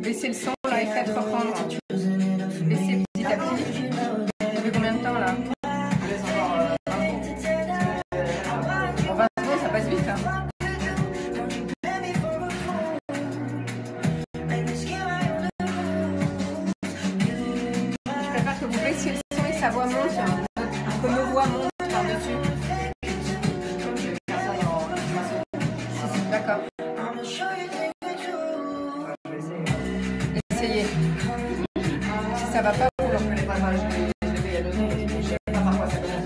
Baissez le son là et faites reprendre. Baissez petit à petit. Ça fait combien de temps là? En 20 secondes, ça passe vite. Hein. Je préfère que vous baissiez le son et que sa voix monte. Que nos voix montent par-dessus. D'accord. Essayez. Si ça va pas, vous le reprenez pas mal. Je l'ai fait il y a 2 ans. Je sais pas par quoi ça commence.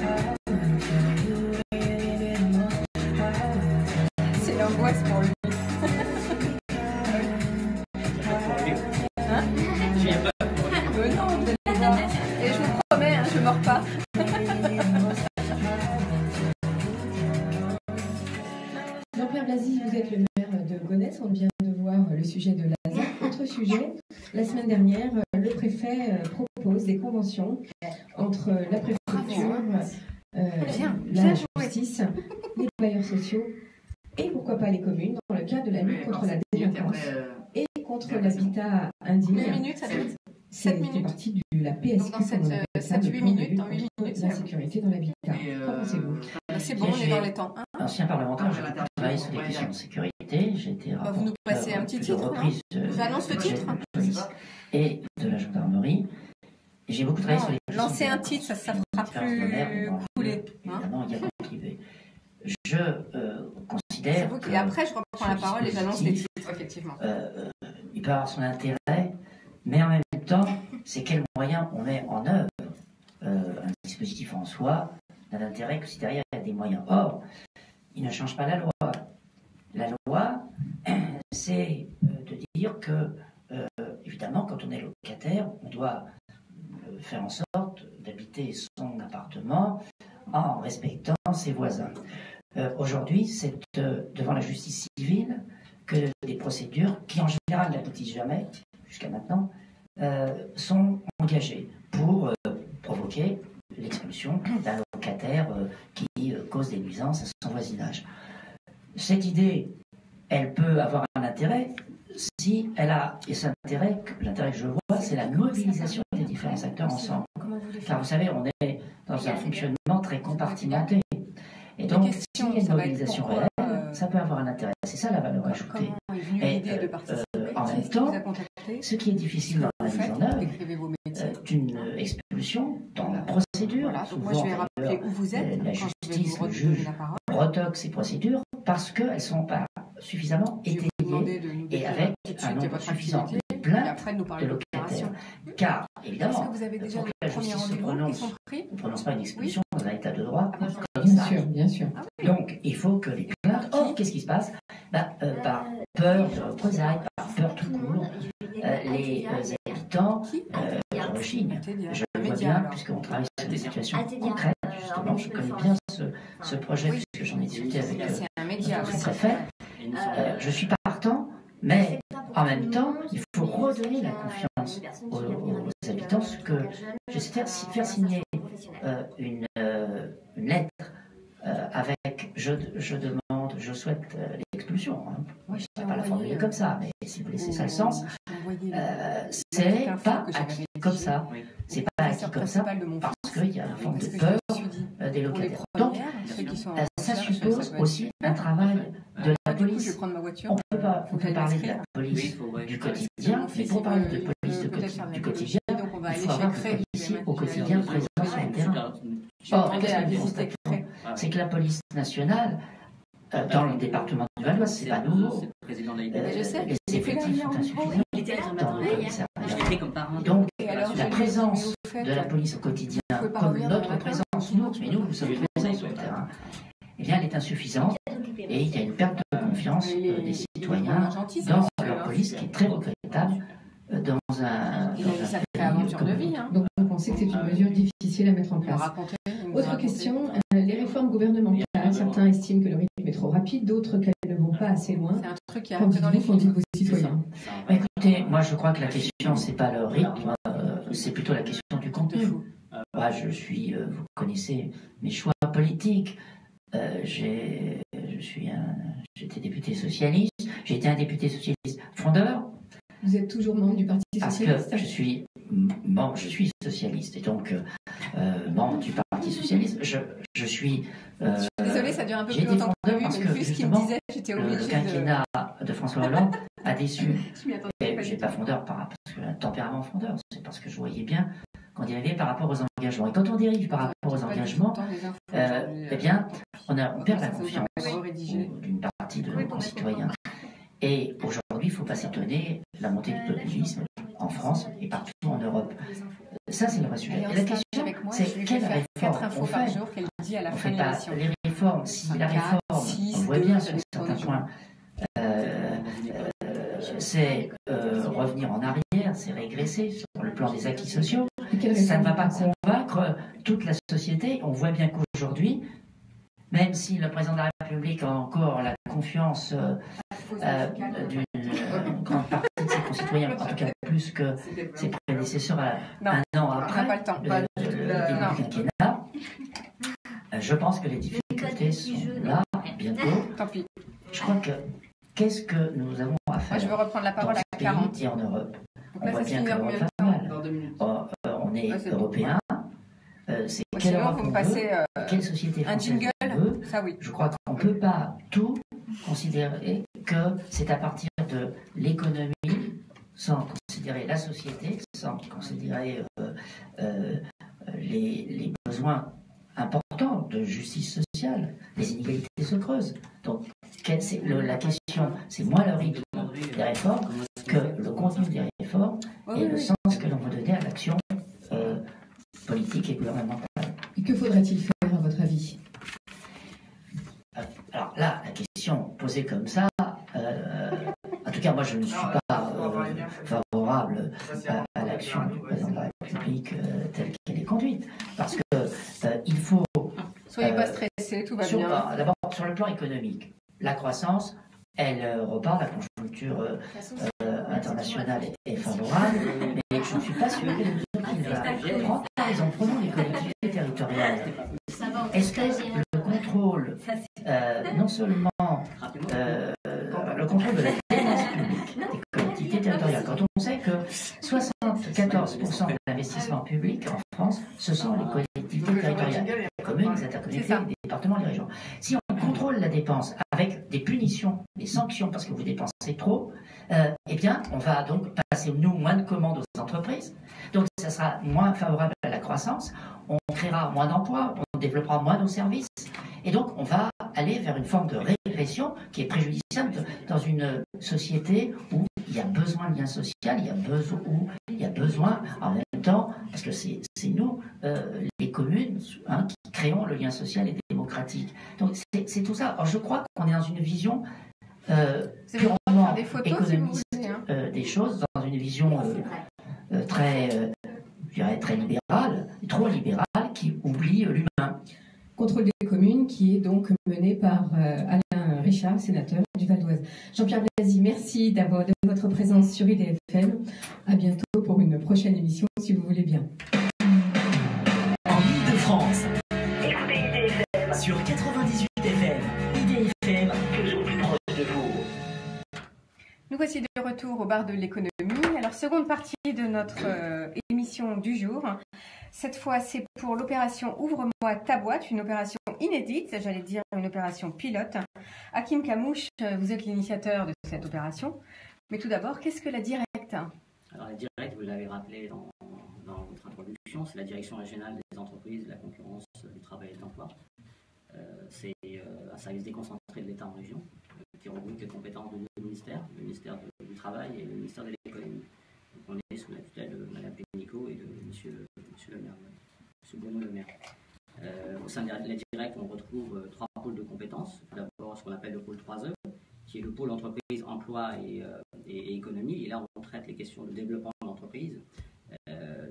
C'est l'angoisse pour lui. Hein? Non, vous allez voir. Et je vous promets, hein, je mords pas. Jean-Pierre Blasi, vous êtes le maire de Gonesse. On vient de voir le sujet de l'ASA. Autre sujet, la semaine dernière, le préfet propose des conventions entre la préfecture, la justice, les bailleurs sociaux et pourquoi pas les communes dans le cadre de la lutte contre la délinquance et contre l'habitat indigne. 8 minutes, ça fait C'est partie de la PSQ, dans 7-8 minutes, dans 8 minutes, la sécurité dans l'habitat. Qu'en pensez-vous? C'est bon, on est dans les temps. Hein. Ancien parlementaire, j'ai travaillé sur des questions de sécurité. J'ai été vous nous passez un petit titre, j'annonce le titre. Et de la gendarmerie. J'ai beaucoup travaillé sur les questions. Lancer un titre, ça fera plus couler. Évidemment, il y a le privé. Je considère. Et après, je reprends la parole et j'annonce les titres, effectivement. Il peut avoir son intérêt, mais en même temps, c'est quels moyens on met en œuvre. Un dispositif en soi n'a d'intérêt que si derrière il y a des moyens. Or, il ne change pas la loi. La loi, c'est de dire que, évidemment, quand on est locataire, on doit faire en sorte d'habiter son appartement en respectant ses voisins. Aujourd'hui, c'est devant la justice civile que des procédures, qui en général n'aboutissent jamais, jusqu'à maintenant, sont engagées pour provoquer l'expulsion d'un locataire qui cause des nuisances à son voisinage. Cette idée, elle peut avoir un intérêt si elle a, et cet intérêt, l'intérêt que je vois, c'est la mobilisation des différents acteurs ensemble. Car vous savez, on est dans un fonctionnement très compartimenté. Et donc, s'il y a une mobilisation réelle, ça peut avoir un intérêt. C'est ça la valeur ajoutée. Et en même temps, ce qui est difficile dans la mise en œuvre d'une expulsion, dans la procédure, souvent, la justice, le juge retoque ces procédures parce qu'elles ne sont pas suffisamment étayées et avec un nombre suffisant de plaintes de locataires. Car, évidemment, pour que la justice ne prononce pas une expulsion dans un état de droit, Bien sûr. Donc, il faut que les plaintes... Or, qu'est-ce qui se passe? Par peur de représailles, par peur tout court, les habitants rechignent. Je le vois bien, puisqu'on travaille sur des situations concrètes, justement. Je connais bien ce projet, puisque j'en ai discuté avec le préfet. Je suis partant, mais en même temps, il faut redonner la confiance aux habitants, ce que j'essaie de faire signer une lettre avec je demande, je souhaite l'expulsion. Je ne vais pas la formuler comme ça, mais si vous laissez ça le sens, c'est pas acquis comme ça. C'est pas acquis comme ça parce qu'il y a une forme de peur des locataires. Donc, ceux qui sont en ça recherche, suppose peut être aussi super. un travail de la Du coup, je police. vais prendre ma voiture. On peut Faut que j'aille parler de la m'inscrire. police Oui, du Parce que quotidien, mon mais fils, pour parler de il police veut peut-être faire de du l'écologie, quotidien, donc on va il aller faut chez avoir des Cray. policiers au quotidien présents sur le terrain. Je Or, demandais à qu'est-ce que nous visiter Cray. constatons? C'est que la police nationale, dans le département du Val-d'Oise, c'est pas nouveau. Je sais, Les j'ai fait la effectifs sont lumière. insuffisants Il était là dans ma dans le oreille, commissariat. je l'ai pris comme parrain. Donc, Et alors, la j'ai présence dit, mais au fait, de la police au quotidien, vous pouvez pas comme revenir dans notre le matin, présence, nous, mais nous sommes présents sur le terrain, eh bien, elle est insuffisante et il y a une perte de confiance des citoyens dans leur police qui est très regrettable dans un Il a une sacrée aventure de vie. Hein. Donc vous pensez que c'est une mesure difficile à mettre en Il m'a place. raconté. il nous a Autre raconté. question, les réformes gouvernementales, certains estiment que le rythme est trop rapide, d'autres qu'elles ne vont pas assez loin. C'est un truc qui Qu'en arrive dans les dites-vous, qu'en films. dites vos citoyens? Écoutez, moi je crois que la question, c'est pas le rythme, c'est plutôt la question du De contenu. fou. Moi, vous connaissez mes choix politiques. J'étais député socialiste. J'ai été un député socialiste fondeur Vous êtes toujours membre du Parti parce Socialiste? que je suis socialiste et donc membre du Parti socialiste. Je suis. Désolée, ça dure un peu j'ai plus été longtemps que fondeur prévu, parce mais que vu ce qu'il me justement, disait, j'étais le obligée de... quinquennat de François Hollande a déçu. Je m'y attendais Et pas je du n'ai pas tout. fondeur parce que un tempérament fondeur, c'est parce que je voyais bien qu'on dérivait par rapport aux engagements. Et quand on dérive par rapport aux J'ai pas du tout engagements, le temps des infos, eh bien, on perd la ça, ça me confiance permet de rédiger. d'une partie de nos concitoyens. Et aujourd'hui, il ne faut pas s'étonner de la montée du populisme en France et partout en Europe. Ça, c'est le vrai sujet. Elle est en Et la stage question, avec moi, c'est je lui fais quelle faire 4 réforme infos on par fait. jour qu'elle dit à la On fin fait de pas l'émission. les réformes. Si la 4, réforme, 6, on voit 2, bien ça sur dépend certains des points, c'est revenir en arrière, c'est régresser sur le plan des acquis sociaux. Et quelle Ça ne va réforme? pas convaincre toute la société. On voit bien qu'aujourd'hui, même si le président de la République a encore la confiance d'une grande partie de ses concitoyens, en tout cas plus que ses prédécesseurs Non, un an on n'a après pas le temps. le Pas début du du quinquennat, je pense que les difficultés sont là bientôt. Tant pis. Je crois que qu'est-ce que nous avons à Moi, faire je veux reprendre la dans parole ce à pays 40. et en Europe? Donc On là, voit ça se bien finit que dans l'Europe combien de va temps? mal. Dans 2 minutes. On est Ouais, c'est bon. européens. C'est Moi, quelle sinon, Europe vous me on passez veut, quelle société un française jingle. on veut. Ça, oui. Je crois qu'on ne peut pas tout considérer que c'est à partir de l'économie, sans considérer la société, sans considérer les besoins importants de justice sociale. Les inégalités se creusent. Donc, la question, c'est moins le rythme des réformes que le contenu des réformes Oui, et oui, le oui. sens que l'on veut donner à l'action politique et gouvernementale. Et que faudrait-il faire, à votre avis? Alors là, la question posée comme ça, en tout cas, moi, je ne suis pas favorable à l'action du président de la République telle qu'elle est conduite, parce que il faut, Soyez pas stressés, tout va bien. d'abord, sur le plan économique, la croissance, elle repart, la conjoncture internationale est favorable, mais je ne suis pas sûr que les mesures qu'il va prendre, par exemple, prenons les collectivités territoriales. Est-ce que le contrôle, non seulement le contrôle de la dépense publique des collectivités territoriales, quand on sait que 74% de l'investissement public en France, ce sont les collectivités territoriales, les communes, les intercommunalités, les départements, les régions. Si on contrôle la dépense avec des punitions, des sanctions parce que vous dépensez trop, eh bien, on va donc passer, nous, moins de commandes aux entreprises. Donc, ça sera moins favorable à la croissance. On créera moins d'emplois, on développera moins nos services. Et donc, on va aller vers une forme de régression qui est préjudiciable dans une société où il y a besoin de lien social, il y a besoin en même temps, parce que c'est nous, les communes, qui créons le lien social et démocratique. Donc, c'est tout ça. Alors, je crois qu'on est dans une vision purement des photos, économiste si vous voulez, hein. des choses, dans une vision très, je dirais, très libérale, trop libérale, qui oublie l'humain. Contrôle des communes qui est donc mené par Alain Richard, sénateur du Val-d'Oise. Jean-Pierre Blasi, merci de votre présence sur IDFM. À bientôt pour une prochaine émission, si vous voulez bien. En Ile-de-France, écoutez IDFM sur 98 FM. IDFM, toujours plus proche de vous. Nous voici de retour au bar de l'économie. Alors, alors seconde partie de notre émission du jour. Cette fois, c'est pour l'opération Ouvre-moi ta boîte, une opération inédite, j'allais dire une opération pilote. Hakim Kamouche, vous êtes l'initiateur de cette opération. Mais tout d'abord, qu'est-ce que la Directe? Alors la Directe, vous l'avez rappelé dans votre introduction, c'est la Direction régionale des entreprises, de la concurrence, du travail et de l'emploi. C'est un service déconcentré de l'État en région qui regroupe les compétences de deux ministères, le ministère du Travail et le ministère de l'Économie. Donc on est sous la tutelle de Mme Pénicaud et de M. le maire, M. Bruno Le Maire. Au sein de la Directe, on retrouve trois pôles de compétences. Tout d'abord, ce qu'on appelle le pôle 3E, qui est le pôle entreprise, emploi et économie. Et là, on traite les questions de développement de l'entreprise,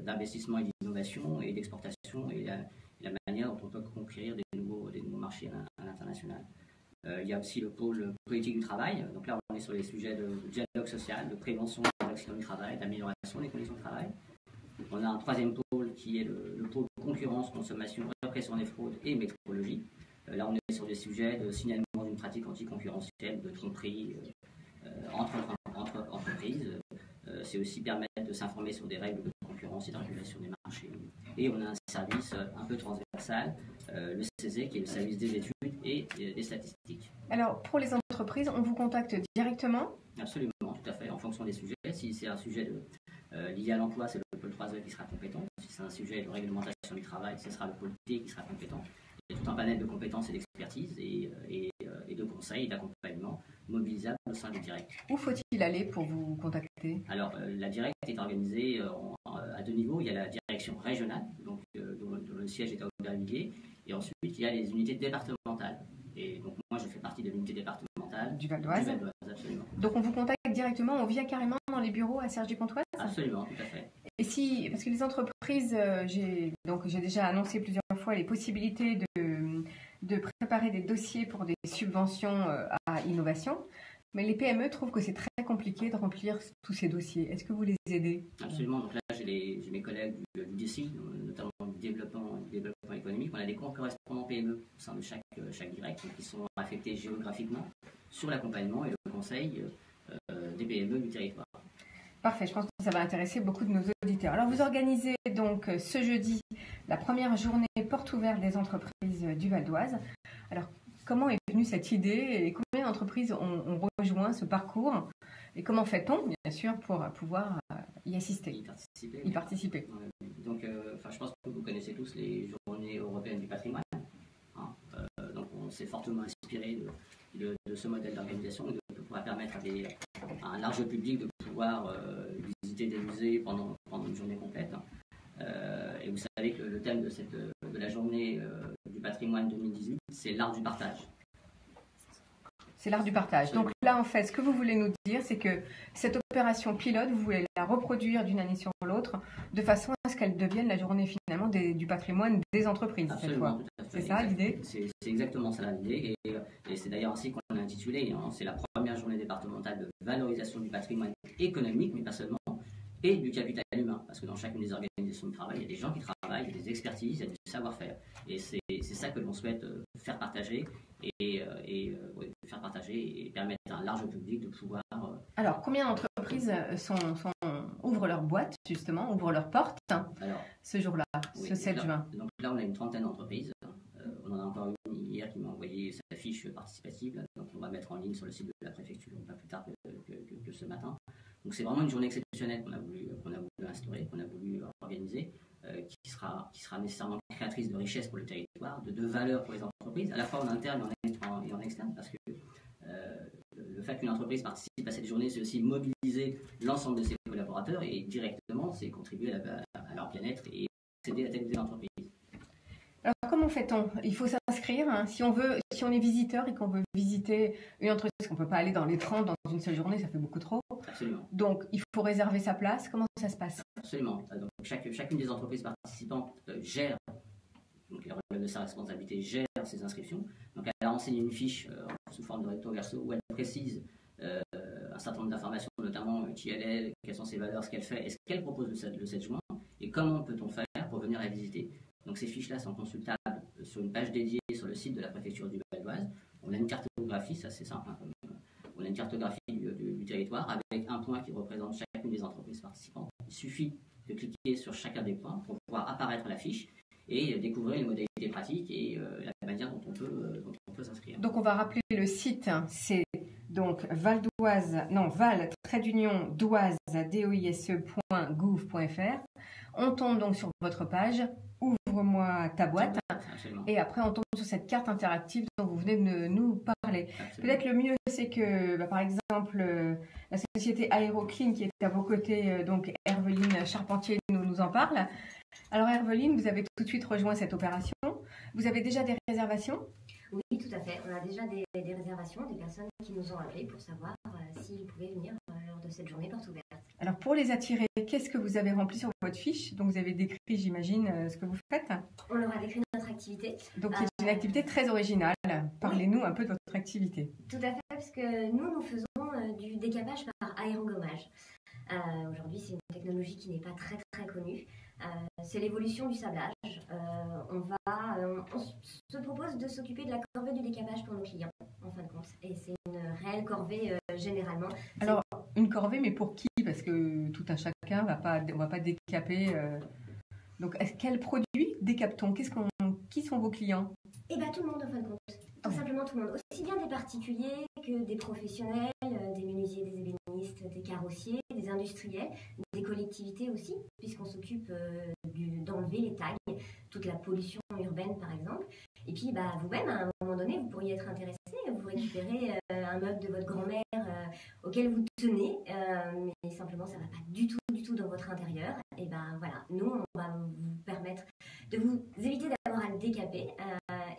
d'investissement et d'innovation et d'exportation et la manière dont on peut conquérir des nouveaux marchés à l'international. Il y a aussi le pôle politique du travail. Donc là, on est sur les sujets de dialogue social, de prévention des accidents du travail, d'amélioration des conditions de travail. On a un troisième pôle qui est le pôle concurrence, consommation, répression des fraudes et métrologie. Là, on est sur des sujets de signalement d'une pratique anticoncurrentielle, de tromperie entre entreprises. C'est aussi permettre de s'informer sur des règles de concurrence et de régulation des marchés. Et on a un service un peu transversal, le CESE, qui est le service des études et des statistiques. Alors, pour les entreprises, on vous contacte directement? Absolument, tout à fait, en fonction des sujets. Si c'est un sujet lié à l'emploi, c'est le pôle 3E qui sera compétent. Si c'est un sujet de réglementation du travail, ce sera le pôle T qui sera compétent. Il y a tout un panel de compétences et d'expertise et de conseils et d'accompagnement mobilisables au sein des Directs. Où faut-il aller pour vous contacter? Alors, la Directe est organisée à deux niveaux. Il y a la direction régionale, donc, dont le siège est à Aubervilliers, et ensuite il y a les unités départementales. Et donc moi, je fais partie de l'unité départementale du Val d'Oise. Absolument. Donc on vous contacte directement, on vient carrément dans les bureaux à Cergy-Pontoise? Absolument, tout à fait. Et parce que les entreprises, j'ai déjà annoncé plusieurs fois les possibilités de préparer des dossiers pour des subventions à innovation, mais les PME trouvent que c'est très compliqué de remplir tous ces dossiers. Est-ce que vous les aidez? Absolument. Donc là, j'ai mes collègues du DECI, notamment du développement économique. On a des correspondants PME au sein de chaque direct, qui sont affectés géographiquement sur l'accompagnement et le conseil des PME du territoire. Parfait, je pense que ça va intéresser beaucoup de nos auditeurs. Alors vous organisez donc ce jeudi la première journée porte ouverte des entreprises du Val d'Oise. Alors comment est venue cette idée et combien d'entreprises ont rejoint ce parcours et comment fait-on bien sûr pour pouvoir y assister, y participer. Donc je pense que vous connaissez tous les journées européennes du patrimoine. Donc on s'est fortement inspiré de ce modèle d'organisation de pouvoir permettre à un large public de pouvoir visiter des musées pendant une journée complète. Et vous savez que le thème de la journée du patrimoine 2018, c'est l'art du partage. C'est l'art du partage. Donc là, en fait, ce que vous voulez nous dire, c'est que cette opération pilote, vous voulez la reproduire d'une année sur l'autre, de façon à ce qu'elle devienne la journée finalement du patrimoine des entreprises. Absolument, cette fois. C'est ça l'idée? C'est exactement ça l'idée, et c'est d'ailleurs ainsi qu'on l'a intitulé. C'est la première journée départementale de valorisation du patrimoine économique, mais pas seulement, et du capital humain, parce que dans chacune des organisations de travail, il y a des gens qui travaillent, il y a des expertises, il y a du savoir-faire, et c'est ça que l'on souhaite faire partager et permettre à un large public de pouvoir. Alors, combien d'entreprises ouvrent leurs boîtes, justement, ouvrent leurs portes ce jour-là, ce 7 juin? Donc là, on a une trentaine d'entreprises. On en a encore une hier qui m'a envoyé sa fiche participative. Donc, on va mettre en ligne sur le site de la préfecture, pas plus tard que ce matin. Donc, c'est vraiment une journée exceptionnelle qu'on a voulu instaurer, qu'on a voulu organiser, qui sera nécessairement créatrice de richesse pour le territoire, de valeur pour les entreprises, à la fois en interne et en externe, parce que le fait qu'une entreprise participe à cette journée, c'est aussi mobiliser l'ensemble de ses collaborateurs et directement, c'est contribuer à leur bien-être et accéder à telle ou telle entreprise. Alors, comment fait-on? Il faut s'inscrire. Si on est visiteur et qu'on veut visiter une entreprise, parce qu'on ne peut pas aller dans les 30 dans une seule journée, ça fait beaucoup trop. Absolument. Donc, il faut réserver sa place. Comment ça se passe? Absolument. Donc, chacune des entreprises participantes gère, donc elle relève de sa responsabilité, gère ses inscriptions. Donc, elle a renseigné une fiche sous forme de recto verso où elle précise un certain nombre d'informations, notamment qui elle est, quelles sont ses valeurs, ce qu'elle fait et ce qu'elle propose le 7 juin, et comment peut-on faire pour venir la visiter. Donc ces fiches-là sont consultables sur une page dédiée sur le site de la préfecture du Val d'Oise. On a une cartographie, ça c'est simple, on a une cartographie du territoire avec un point qui représente chacune les entreprises participantes. Il suffit de cliquer sur chacun des points pour pouvoir apparaître la fiche et découvrir les modalités pratiques et la manière dont on peut s'inscrire. Donc on va rappeler le site, c'est donc val-doise.gouv.fr. On tombe donc sur votre page, ouvre-moi ta boîte, et après on tombe sur cette carte interactive dont vous venez de nous parler. Peut-être le mieux, c'est que, par exemple, la société Aéroclean qui est à vos côtés, donc Herveline Charpentier nous en parle. Alors Herveline, vous avez tout de suite rejoint cette opération. Vous avez déjà des réservations ? Oui, tout à fait. On a déjà des réservations, des personnes qui nous ont appelés pour savoir s'ils pouvaient venir lors de cette journée porte ouverte. Alors pour les attirer, qu'est-ce que vous avez rempli sur votre fiche? Donc vous avez décrit, j'imagine, ce que vous faites. On leur a décrit notre activité. Donc c'est une activité très originale. Parlez-nous un peu de votre activité. Tout à fait, parce que nous faisons du décapage par aérogommage. Aujourd'hui, c'est une technologie qui n'est pas très très connue. C'est l'évolution du sablage. On se propose de s'occuper de la corvée du décapage pour nos clients, en fin de compte. Et c'est une réelle corvée généralement. Alors, une corvée, mais pour qui? Parce que tout un chacun on va pas décaper. Donc, quel produit décape-t-on? Qui sont vos clients? Eh bien, tout le monde, en fin de compte. Tout simplement tout le monde. Aussi bien des particuliers que des professionnels, des menuisiers, des ébénistes, des carrossiers, des industriels, des collectivités aussi, puisqu'on s'occupe d'enlever les tags, toute la pollution urbaine par exemple. Et puis vous-même, à un moment donné, vous pourriez être intéressé, vous récupérez un meuble de votre grand-mère auquel vous tenez, mais simplement ça ne va pas du tout dans votre intérieur. Et voilà, nous on va vous permettre de vous éviter d'avoir à le décaper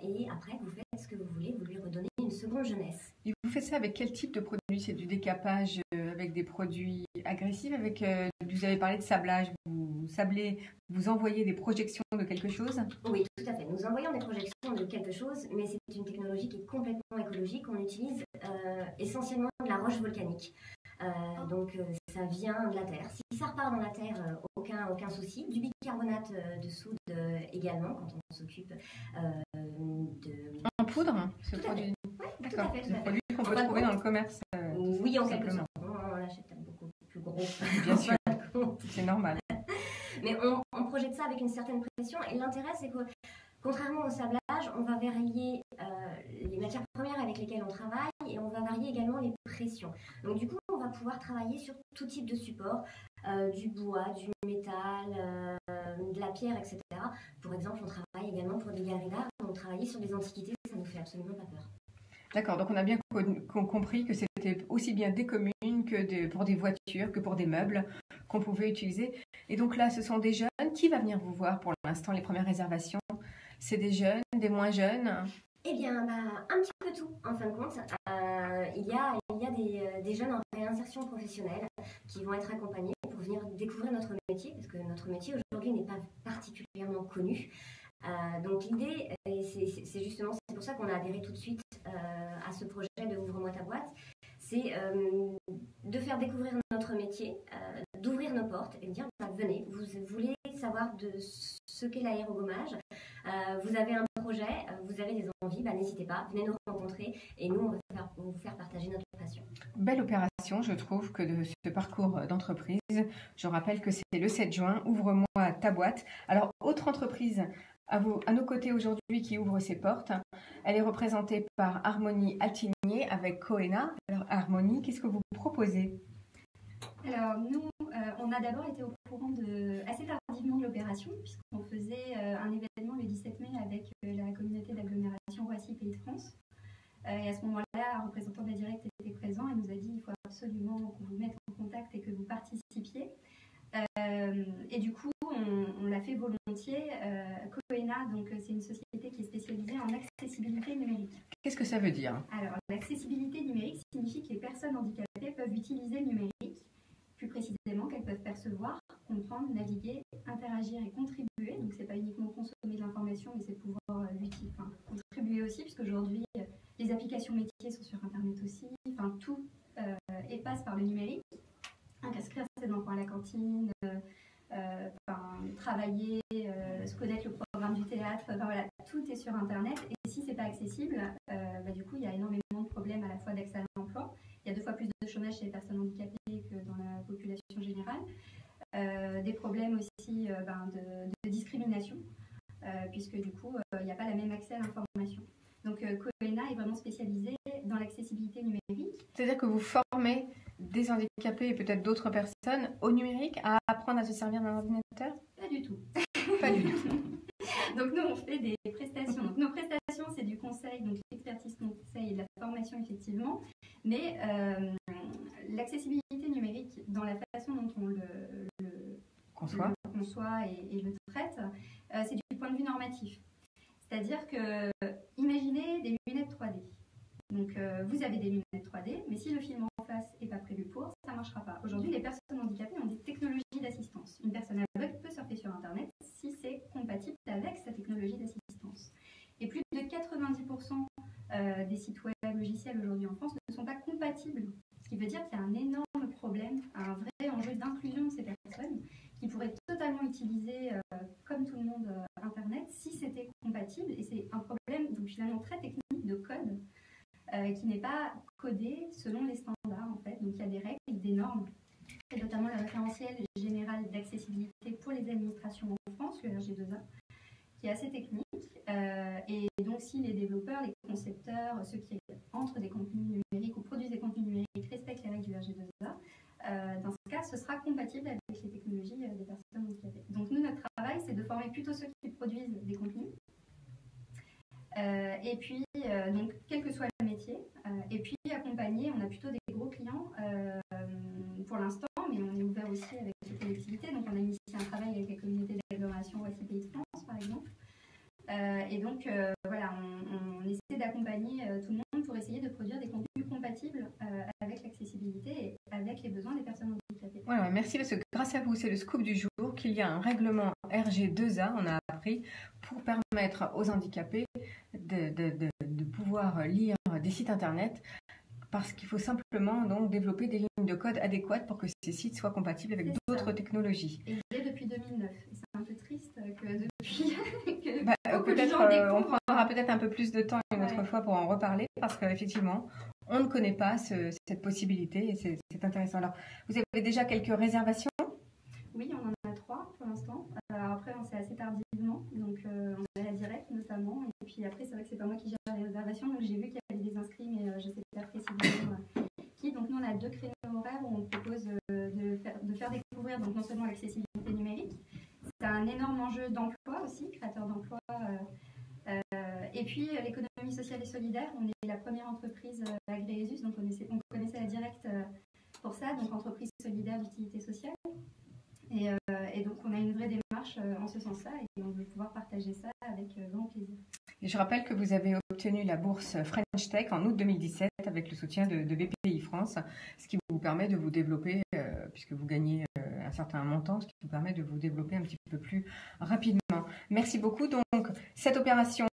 et après vous faites ce que vous voulez, vous lui redonnez une seconde jeunesse. Et vous faites ça avec quel type de produit? C'est du décapage avec des produits agressifs, vous avez parlé de sablage, vous sablez, vous envoyez des projections de quelque chose? Oui, tout à fait. Nous envoyons des projections de quelque chose, mais c'est une technologie qui est complètement écologique. On utilise essentiellement de la roche volcanique. Donc ça vient de la terre. Si ça repart dans la terre, aucun souci. Du bicarbonate de soude également quand on s'occupe En poudre, ce tout produit? Oui, d'accord. tout à fait. C'est un produit qu'on peut trouver dans le commerce. Oui, en quelque sorte. On l'achète beaucoup plus gros. Bien sûr, c'est normal. Mais on projette ça avec une certaine pression. Et l'intérêt, c'est que contrairement au sablage, on va varier les matières premières avec lesquelles on travaille et on va varier également les pressions. Donc du coup, on va pouvoir travailler sur tout type de support, du bois, du métal, de la pierre, etc. Pour exemple, on travaille également pour des galeries d'art. Donc travailler sur des antiquités, ça ne nous fait absolument pas peur. D'accord, donc on a bien compris que c'était aussi bien des communes que pour des voitures, que pour des meubles qu'on pouvait utiliser. Et donc là, ce sont des jeunes. Qui va venir vous voir pour l'instant, les premières réservations? C'est des jeunes, des moins jeunes? Eh bien, un petit peu tout, en fin de compte. Il y a des jeunes en réinsertion professionnelle qui vont être accompagnés pour venir découvrir notre métier, parce que notre métier aujourd'hui n'est pas particulièrement connu. Donc l'idée, c'est pour ça qu'on a adhéré tout de suite à ce projet de Ouvre-moi ta boîte, c'est de faire découvrir notre métier, d'ouvrir nos portes et de dire venez, vous voulez savoir de ce qu'est l'aérogommage, vous avez un projet, vous avez des envies, n'hésitez pas, venez nous rencontrer et nous on va vous faire partager notre passion. Belle opération, je trouve, que de ce parcours d'entreprise. Je rappelle que c'est le 7 juin, ouvre-moi ta boîte. Alors, autre entreprise à nos côtés aujourd'hui qui ouvre ses portes, elle est représentée par Harmonie Altigné avec Coena. Alors Harmonie, qu'est-ce que vous proposez? Alors nous, on a d'abord été au courant assez tardivement de l'opération, puisqu'on faisait un événement le 17 mai avec la communauté d'agglomération Roissy Pays de France. Et à ce moment-là, un représentant de la Directe était présent et nous a dit il faut absolument qu'on vous mette en contact et que vous participiez. Et du coup, on l'a fait volontiers. Coena, donc c'est une société qui est spécialisée en accessibilité numérique. Qu'est-ce que ça veut dire? Alors, l'accessibilité numérique signifie que les personnes handicapées peuvent utiliser le numérique, plus précisément qu'elles peuvent percevoir, comprendre, naviguer, interagir et contribuer. Donc, c'est pas uniquement consommer de l'information, mais c'est pouvoir contribuer aussi, puisqu'aujourd'hui, les applications métiers sont sur Internet aussi. Enfin, tout passe par le numérique. Inscrire ses enfants à la cantine, travailler, se connaître le programme du théâtre, voilà, tout est sur Internet. Et si c'est pas accessible, du coup, il y a énormément de problèmes à la fois d'accès à l'emploi. Il y a 2 fois plus de chômage chez les personnes handicapées que dans la population générale. puisque du coup, il n'y a pas le même accès à l'information. Donc Coena est vraiment spécialisé dans l'accessibilité numérique. C'est-à-dire que vous formez des handicapés et peut-être d'autres personnes au numérique à apprendre à se servir d'un ordinateur? Pas du tout. Pas du tout. Donc nous, on fait des prestations. Donc, nos prestations, c'est du conseil, donc l'expertise conseil et de la formation, effectivement. Mais l'accessibilité numérique, dans la façon dont on le conçoit et le traite, c'est du point de vue normatif. C'est-à-dire que, imaginez des lunettes 3D. Donc, vous avez des lunettes 3D, mais si le film en face n'est pas prévu pour, ça ne marchera pas. Aujourd'hui, les personnes handicapées ont des technologies d'assistance. Une personne aveugle peut surfer sur Internet si c'est compatible avec sa technologie d'assistance. Et plus de 90% des sites web logiciels aujourd'hui en France ne sont pas compatibles. Ce qui veut dire qu'il y a un énorme problème, un vrai enjeu d'inclusion de ces personnes qui pourraient totalement utiliser, comme tout le monde, Internet si c'était compatible. Et c'est un problème donc, finalement très technique de code qui n'est pas codé selon les standards en fait. Donc il y a des règles, des normes, et notamment le référentiel général d'accessibilité pour les administrations en France, le RG2A, qui est assez technique. Et donc si les développeurs, les concepteurs, ceux qui entrent des contenus numériques ou produisent des contenus numériques respectent les règles du RG2A, dans ce cas, ce sera compatible avec les technologies des personnes handicapées. Donc nous, notre travail, c'est de former plutôt ceux qui produisent des contenus. Et puis, donc, quel que soit le métier, et puis accompagner, on a plutôt des gros clients pour l'instant, mais on est ouvert aussi avec les collectivités. Donc on a initié un travail avec les communautés d'agglomération Voici Pays de France, par exemple. Et donc, voilà, on essaie d'accompagner tout le monde pour essayer de produire des contenus compatibles avec l'accessibilité et avec les besoins des personnes handicapées. Ouais, merci parce que grâce à vous, c'est le scoop du jour, qu'il y a un règlement RG2A, on a appris, pour permettre aux handicapés de pouvoir lire des sites internet, parce qu'il faut simplement donc développer des lignes de code adéquates pour que ces sites soient compatibles avec d'autres technologies. Et il est depuis 2009. Et c'est un peu triste que depuis... on prendra peut-être un peu plus de temps une autre fois pour en reparler, parce qu'effectivement, on ne connaît pas cette possibilité et c'est intéressant. Alors, vous avez déjà quelques réservations? Oui, on en a 3 pour l'instant. Après, on s'est assez tardivement, donc on a la directe notamment. Et puis après, c'est vrai que c'est pas moi qui gère les réservations, donc j'ai vu qu'il y avait des inscrits, mais je ne sais pas précisément qui. Donc nous, on a 2 créneaux horaires où on propose de faire découvrir donc non seulement l'accessibilité numérique, c'est un énorme enjeu d'emploi aussi, créateur d'emploi. Et puis l'économie sociale et solidaire, on est la première entreprise agréée ESUS, donc on connaissait la directe pour ça, donc entreprise solidaire d'utilité sociale. Et donc on a une vraie démarche en ce sens-là et on veut pouvoir partager ça avec grand plaisir. Et je rappelle que vous avez obtenu la bourse French Tech en août 2017 avec le soutien de BPI France, ce qui vous permet de vous développer, puisque vous gagnez un certain montant, ce qui vous permet de vous développer un petit peu plus rapidement. Merci beaucoup. Donc, cette opération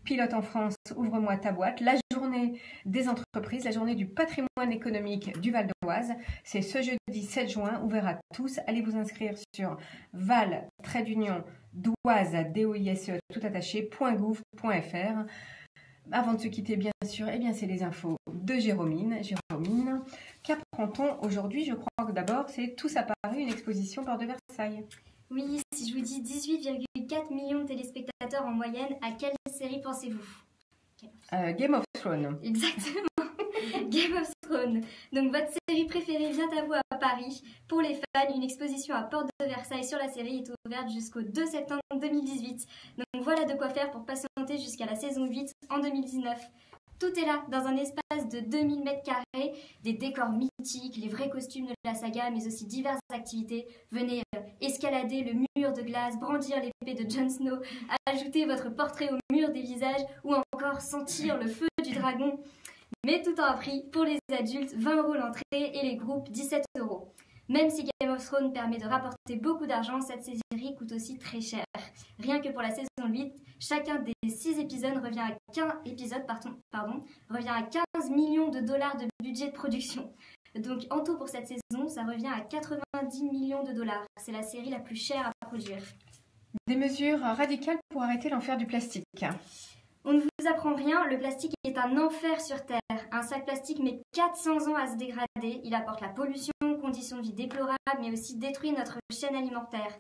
Pilote en France, ouvre-moi ta boîte, la journée des entreprises, la journée du patrimoine économique du Val d'Oise, c'est ce jeudi 7 juin, ouvert à tous. Allez vous inscrire sur val-d'oise, DOISE, tout attaché, .gouv.fr. Avant de se quitter, bien sûr, eh bien, c'est les infos de Jérôme. Jérôme, qu'apprend-on aujourd'hui? Je crois que d'abord, c'est Tous à Paris, une exposition Porte de Versailles. Oui, si je vous dis 18,4 millions de téléspectateurs en moyenne, à quelle série pensez-vous? Game of Thrones. Exactement, Game of Thrones. Donc votre série préférée vient à vous à Paris. Pour les fans, une exposition à Porte de Versailles sur la série est ouverte jusqu'au 2 septembre 2018. Donc voilà de quoi faire pour patienter jusqu'à la saison 8 en 2019. Tout est là, dans un espace de 2000 m², des décors mythiques, les vrais costumes de la saga, mais aussi diverses activités. Venez escalader le mur de glace, brandir l'épée de Jon Snow, ajouter votre portrait au mur des visages ou encore sentir le feu du dragon. Mais tout en prix, pour les adultes, 20 € l'entrée et les groupes, 17 €. Même si Game of Thrones permet de rapporter beaucoup d'argent, cette série coûte aussi très cher. Rien que pour la saison 8, chacun des 6 épisodes revient à 15 millions de dollars de budget de production. Donc en tout pour cette saison, ça revient à 90 millions de dollars. C'est la série la plus chère à produire. Des mesures radicales pour arrêter l'enfer du plastique. On ne vous apprend rien, le plastique est un enfer sur Terre. Un sac plastique met 400 ans à se dégrader. Il apporte la pollution, conditions de vie déplorables, mais aussi détruit notre chaîne alimentaire.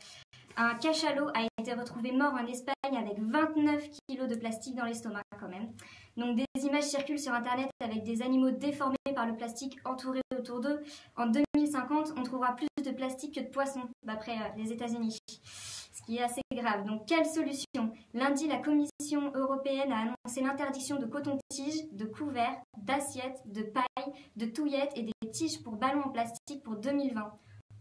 Un cachalot a été retrouvé mort en Espagne avec 29 kilos de plastique dans l'estomac quand même. Donc des images circulent sur internet avec des animaux déformés par le plastique entourés autour d'eux. En 2050, on trouvera plus de plastique que de poissons, d'après les États-Unis. Ce qui est assez grave. Donc quelle solution? Lundi, la Commission européenne a annoncé l'interdiction de coton-tige, de couverts, d'assiettes, de paille, de touillettes et des tiges pour ballons en plastique pour 2020.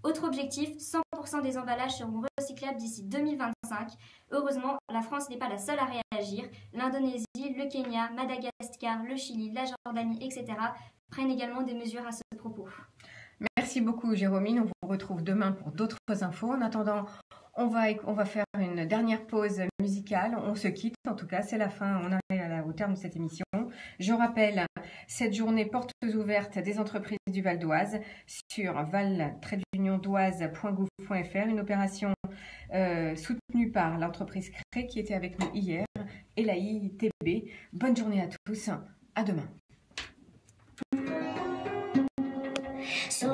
Autre objectif, 100% des emballages seront recyclables d'ici 2025. Heureusement, la France n'est pas la seule à réagir. L'Indonésie, le Kenya, Madagascar, le Chili, la Jordanie, etc. prennent également des mesures à ce propos. Merci beaucoup Jérôme, on vous retrouve demain pour d'autres infos. En attendant, on va faire une dernière pause musicale. On se quitte, en tout cas, c'est la fin, on arrive au terme de cette émission. Je rappelle cette journée portes ouvertes des entreprises du Val d'Oise sur val-doise.gouv.fr, une opération soutenue par l'entreprise CRE qui était avec nous hier et la ITB. Bonne journée à tous, à demain.